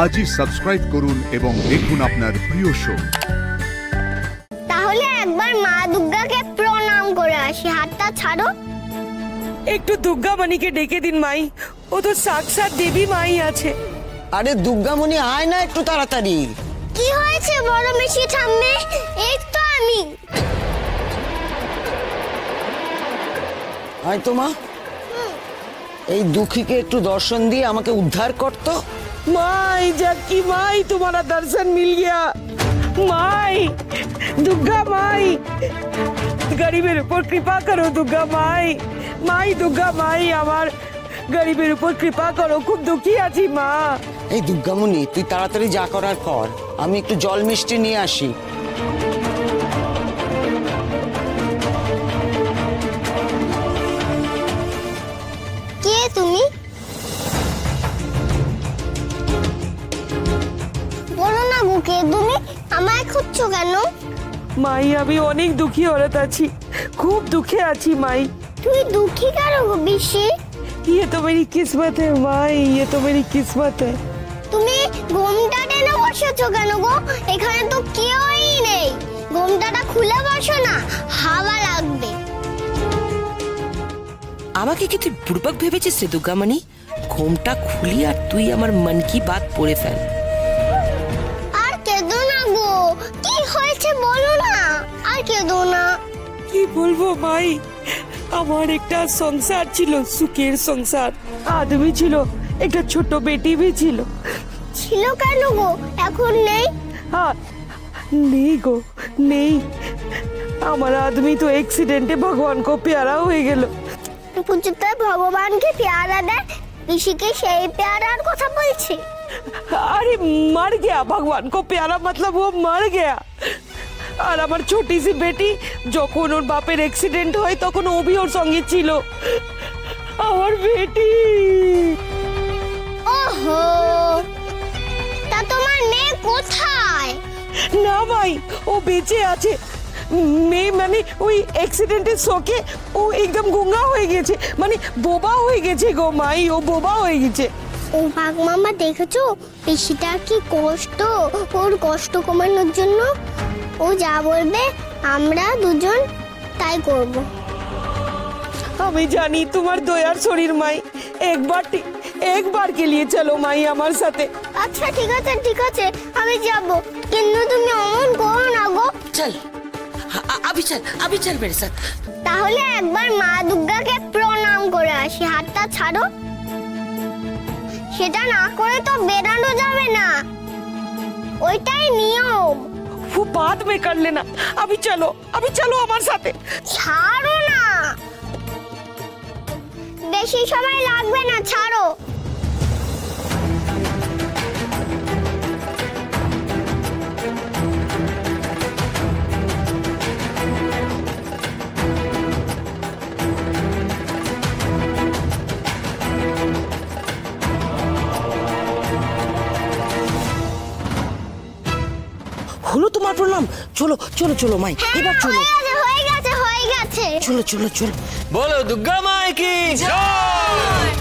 আজই সাবস্ক্রাইব করুন এবং দেখুন আপনার প্রিয় শো। তাহলে একবার মা দুর্গাকে প্রণাম করে আসি। হাতটা ছাড়ো। একটু দুর্গামণিকে ডেকে দিন মাই, ও তো সাক্ষাৎ দেবী মাই আছে। আরে দুর্গামণি আয় না একটু তাড়াতাড়ি। কি হয়েছে বড় মেশি ঠাম্মে? এই তো আমি। আয় তো মা, এই দুঃখীকে একটু দর্শন দিয়ে আমাকে উদ্ধার করতো। माई जबकि माई तुम्हारा दर्शन मिल गया। माई दुर्गा माई गरीबेर ऊपर कृपा करो दुर्गा माई। माई दुर्गा माई আমার গরিবের উপর কৃপা করো, খুব দুঃখী আছি মা। এই দুর্গামণি তুই তাড়াতাড়ি যা করার কর, আমি একটু জল মিষ্টি নিয়ে আসি। কে তুমি? বলো না গো, কে তুমি? আমায় খুঁজছো কেন? মাই আমি অনেক দুঃখী হরত আছি, খুব দুঃখে আছি মাই। তুই দুঃখী কেন গো বিশি? ये तो मेरी किस्मत है माई, ये तो मेरी किस्मत है। তুমি ঘোমটা টেনে বসেছো কেন গো? এখানে তো কেউই নেই। ঘোমটাটা খুলে বসো না, হাওয়া লাগবে। আমাকে কি তুই বুড়বাক ভেবেছিস রে দুর্গামণি? ঘোমটা খুলি আর তুই আমার মন কি বাত পড়ে ফেল। আর কেঁদো না গো, কি হয়েছে বলো না। আর কেঁদো না। কি বলবো মাই, আমার একটা সংসার ছিল, সুখের সংসার। আদমি ছিল, একটা ছোট বেটি भी ছিল। ছিল কেন গো, এখন নেই? हाँ नहीं गो नहीं, আমার আদমি তো অ্যাক্সিডেন্টে ভগবান কো প্যারা হয়ে গেল। পুজোতে ভগবানকে প্যারা দেয়, ঋষিকে সেই প্যারার কথা বলছি। अरे मर गया, भगवान को प्यारा मतलब वो मर गया। আর আমার ছোটি সি বেটি যখন ওর বাপের অ্যাক্সিডেন্ট হয় তখন ও भी ওর সঙ্গে ছিল। আমার বেটি। ওহো, তা তোমার মেয়ে কোথায়? না ভাই, ও বেঁচে আছে। মেয়ে মানে ওই অ্যাক্সিডেন্টের শোকে ও একদম গুঙ্গা হয়ে গেছে, মানে বোবা হয়ে গেছে গো মাই, ও বোবা হয়ে গেছে। ও ভাগ মামা, দেখেছো পিসিটা কি কষ্ট? ওর কষ্ট কমানোর জন্য ও যা বলবে আমরা দুজন তাই করব। আমি জানি তোমার দয়ার শরীর মাই, একবার के लिए चलो মাই আমার সাথে। আচ্ছা ঠিক আছে ঠিক আছে, আমি যাব, কিন্তু তুমি অমন করো না গো। চল अभी चल मेरे साथ। তাহলে একবার মা দুর্গাকে প্রণাম করে আসি। হাতটা ছাড়ো। সেটা না করে তো বেরানো যাবে না, ওইটাই নিয়ম। वो बाद में कर लेना, अभी चलो আমার সাথে। ছাড়ো না, বেশি সময় লাগবে না, ছাড়ো। হলো তোমার প্রণাম? চলো চলো চলো মাই, এবার চলো। হয়ে গেছে। চলো চলো চলো। बोलो दुर्गा माई की जय।